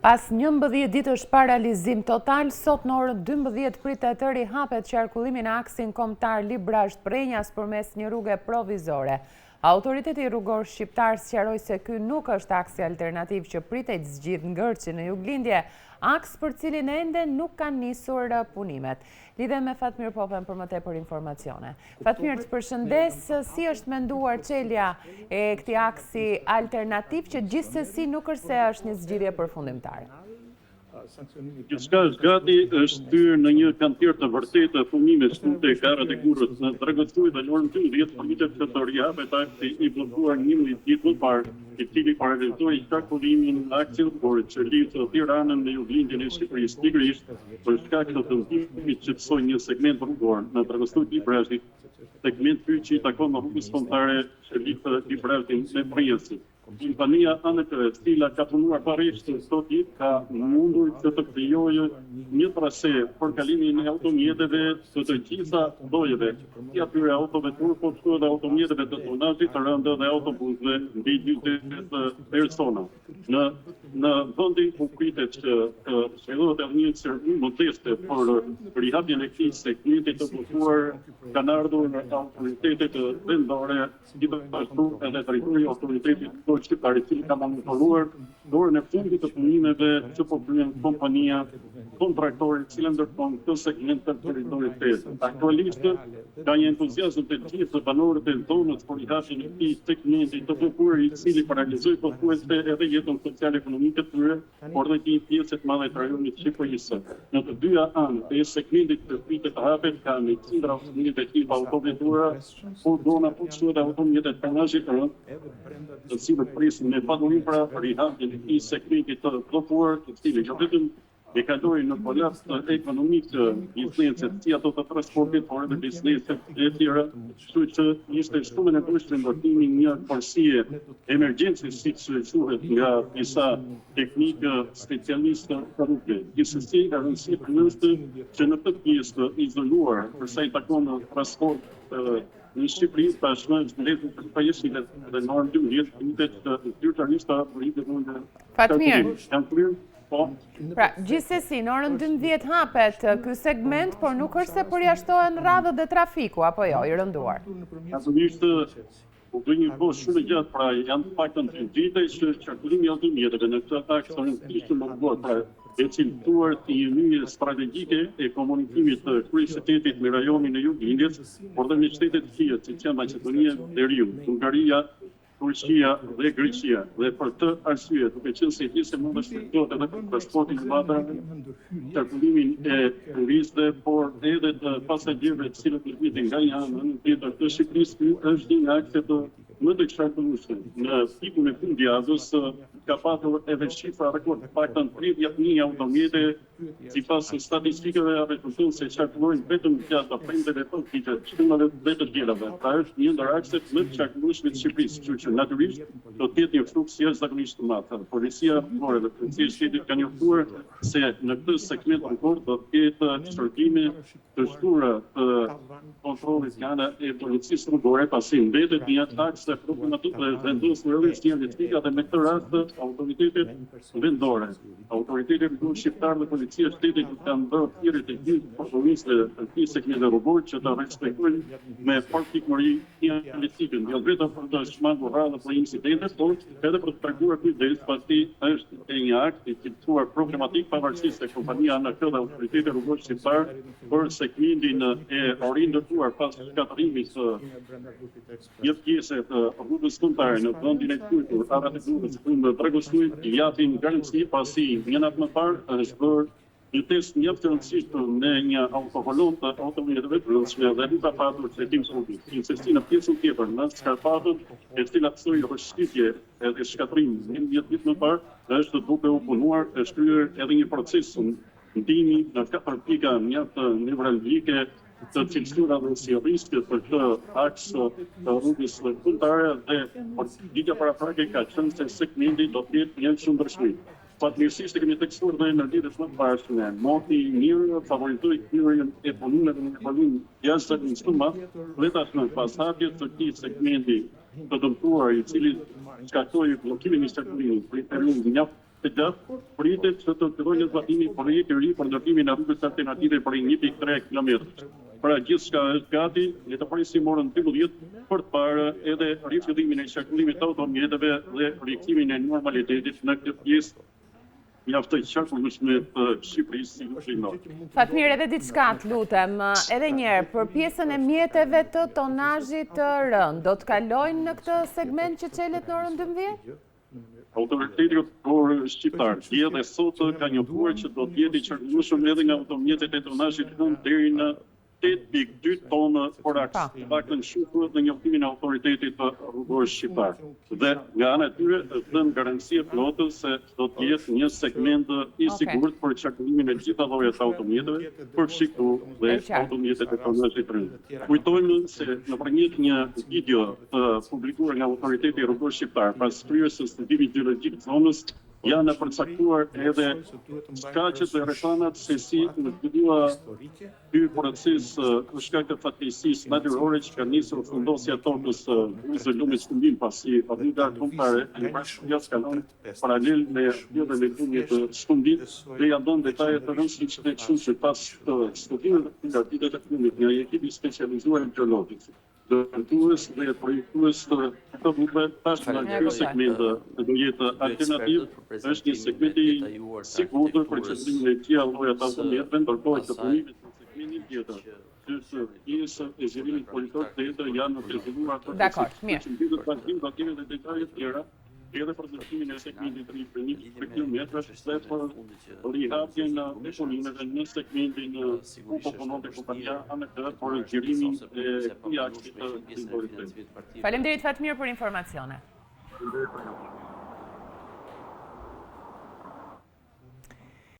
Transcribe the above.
Pas 11 ditësh pa realizim total, sot në orën 12 pritet të rihapet qarkullimi në aksin kombëtar Librazh-Prenjas përmes një rruge provizore. Autoriteti rrugor shqiptar sqaroi se ky nuk është aksi alternativ që pritej zgjidh ngërçi në Juglindje, aks për cilin ende nuk kanë nisur punimet. Lidhem me Fatmir Popen për më tepër informacione. Fatmir, të përshëndes, si është menduar çelja e këtij aksi alternativ që gjithsesi nuk është se është një zgjidhje përfundimtare? Gjithçka është gati, është hyrë në një kantier të vërtetë të punimit te Karrat e Gurrës në Dragostuj dhe në orën 12 pritet që të rihapet aksi i bllokuar 11 ditë më parë, i cili paralizoi qarkullimin në aksin rrugor që lidh Tiranën me Juglindjen e Shqipërisë, pikërisht për shkak të ndërtimit që çsoi një segment rrugor në Dragostuj Librazhi, segment që i takon rrugës kombëtare që lidh Librazhin me Prenjasin. Kompania ANTR, cila ka punuar paresht sot ditë, ka mundur që të krijojë një trase për kalimin e automjeteve të të gjitha llojeve, si atyre autovetur, po ashtu edhe automjeteve të tonazhit të rëndë dhe autobusëve mbi 40 persona. Në vendin ku pritet që zhvillohet edhe një servim modeste për rihapjen e këtij segmenti të bllokuar, kanë ardhur autoritetet vendore, gjithashtu edhe drejtori i autoritetit shqiptar, i cili ka monitoruar dorën e fundit të punimeve që po bën kompania kontraktori, i cili ndërton këtë segment të territorit të tezë. Aktualisht ka një entuziazëm të gjithë banorët e zonës për rihapjen e këtij segmenti të bllokuar, i cili paralizoi pothuajse edhe jetën sociale ekonomike të tyre, por edhe një pjesë të madhe të rajonit Shqipërisë. Në të dyja anë të segmentit të pritet të hapet ka me qindra automjete tipa autovetura, furgona, po ashtu edhe automjete tonazhi të rëndë, të cilët presin me padurim për rihapjen e këtij segmenti të bllokuar, të cilë jo vetëm e kaloi në kolaps ekonomik të bizneset, si ato të transportit, por edhe bizneset e tjera, kështu që ishte shumë e nevojshme ndërtimi një korsie emergjenci, siç quhet nga disa teknikë specialistë të rrugës. Gjithsesi, rëndësishme është që në këtë pjesë të izoluar, për sa i takon transport në Shqipëri, tashmë është mbledhur për pajisjet dhe në orën 12 pritet të zyrtarisht të rritet në Fatmir. Pra, gjithsesi, në orën 12 hapet ky segment, por nuk është se përjashtohen radhët dhe trafiku, apo jo, i rënduar. Natyrisht, u bë një kohë shumë e gjatë, pra janë të paktën 3 vite që qarkullimi i automjeteve në këtë aks është munduar, pra e cilëtuar si një linjë strategjike e komunikimit të kryeqytetit me rajonin e Juglindjes, por dhe me shtetet të tjera, siç janë Maqedonia e Veriut, Hungaria, Turqia dhe Greqia, dhe për të arsye, duke qenë se gjithse mund të shpërndohet edhe për transportin e madh, qarkullimin e turistëve, por edhe të pasagerëve të cilët lëvisin nga një anë tjetër të Shqipërisë, është një akse më të qarkullueshëm. Në pikun e fundjavës ka patur edhe shifra rekord, paktën 30.000 automjete, sipas statistikave rezulton se qarkullojnë vetëm gjatë prindërve të fitet, shtullave dhe të tjerave. Pra është një ndër akset më të qarkullueshme të Shqipërisë, kështu që natyrisht do të jetë një fluks jashtëzakonisht të madh. Policia rrugore dhe policia e shtetit kanë njoftuar se në këtë segment rrugor do të ketë shërbime të shtura të kontrollit nga ana e policisë rrugore, pasi mbetet një aks problematik dhe vendosur realisht dhe me këtë rast autoritetet vendore, autoritetet shqiptare dhe policia e shtetit kanë bërë thirrje të gjithë personistëve të këtij segmenti rrugor që të respektojnë me partikmëri politikën, jo vetëm për të shmangur radhë për incidentet, por edhe për të treguar kujdes, pasi është një akt i cilësuar problematik pavarësisht se kompania ANTR dhe autoritetet rrugore shqiptar për segmentin e rindërtuar pas shkatërimit të një pjese të rrugës kombëtare në vendin e Kujtur, Karrat e Gurrës, në Dragostuj, i japin garanci pasi një natë më parë është bërë një test mjaft të rëndësishëm në një autokolon të automjeteve të rëndësishme dhe nuk ka patur trajtim publik. Gjithsesi në pjesën tjetër, në Skarpatot, e cila kësoj rëshqitje edhe shkatërim 11 ditë më parë, është duke u punuar, është kryer edhe një proces ndihmi në 4 pika mjaft nevralgjike të cilësuara dhe si riske për këtë aks të rrugës kombëtare dhe ditja paraprake ka qenë se segmenti do të jetë një qëndrueshmëri. Fatmirësisht kemi tekstuar dhe në ditët më të pashme. Moti i mirë favorizoi hyrjen e punimeve në valin jashtëzakonisht të madh, dhe tashmë pas hapjes të këtij segmenti të dëmtuar, i cili shkaktoi bllokimin e qarkullimit për një periudhë mjaft të gjatë, pritet që të fillojë zbatimi i projekti i ri për ndërtimin e rrugës alternative për 1.3 kilometra. Pra gjithçka është gati, le të presim orën 12 për të parë edhe rifillimin e qarkullimit të automjeteve dhe rikëthimin e normalitetit në këtë pjesë mjaftoj qarkullishme të Shqipërisë si lufrimore. Fatmir, edhe diçka të lutem, edhe njerë, për pjesën e mjeteve të tonazhit të rënd, do të kalojnë në këtë segment që çelet në orën 12? Autoriteti por shqiptar dje dhe sot ka njofuar që do të jetë i qarkullueshëm edhe nga automjetet e tonazhit të rënd deri në 8.2 tonë por aks, paktën shifruar në njoftimin e autoritetit rrugor shqiptar. Dhe nga ana e tyre dhënë garanci e plotës se do të jetë një segment i sigurt për qarkullimin e gjitha llojet të automjeteve, përfshiktu dhe automjetet e tonazhit të rënd. Kujtojmë se nëpërmjet një video të publikuar nga autoriteti rrugor shqiptar pas kryerjes së studimit gjeologjik të zonës, janë përcaktuar edhe shkaqet dhe rrethanat se si ndodhua ky proces për shkak të fatkeqësisë natyrore që ka nisur fundosja e tokës së lumit Shkumbin pasi rruga kombëtare e bashkëpunës kalon paralel me rrugën e lumit të Shkumbit dhe ja don detaje të rëndësishme që ne kështu që pas studimeve të gatitë të fundit një ekip i specializuar gjeologjik dërtues dhe projektues të rrugëve tash në ky segment do jetë alternativ, është një segment i sigurt për qëllimin e gjitha llojet automjeteve, ndërkohë që punimit në segmentin tjetër, që pjesë e zhvillimit politik tjetër janë të zhvilluar për të dhe detajet tjera, edhe për ndërtimin e segmentit të riprimit për kilometrash dhe për rihapjen e deponimeve në segmentin ku punonte kompania ANK për zgjerimin e këtij akti të autoritetit. Faleminderit Fatmir për informacione.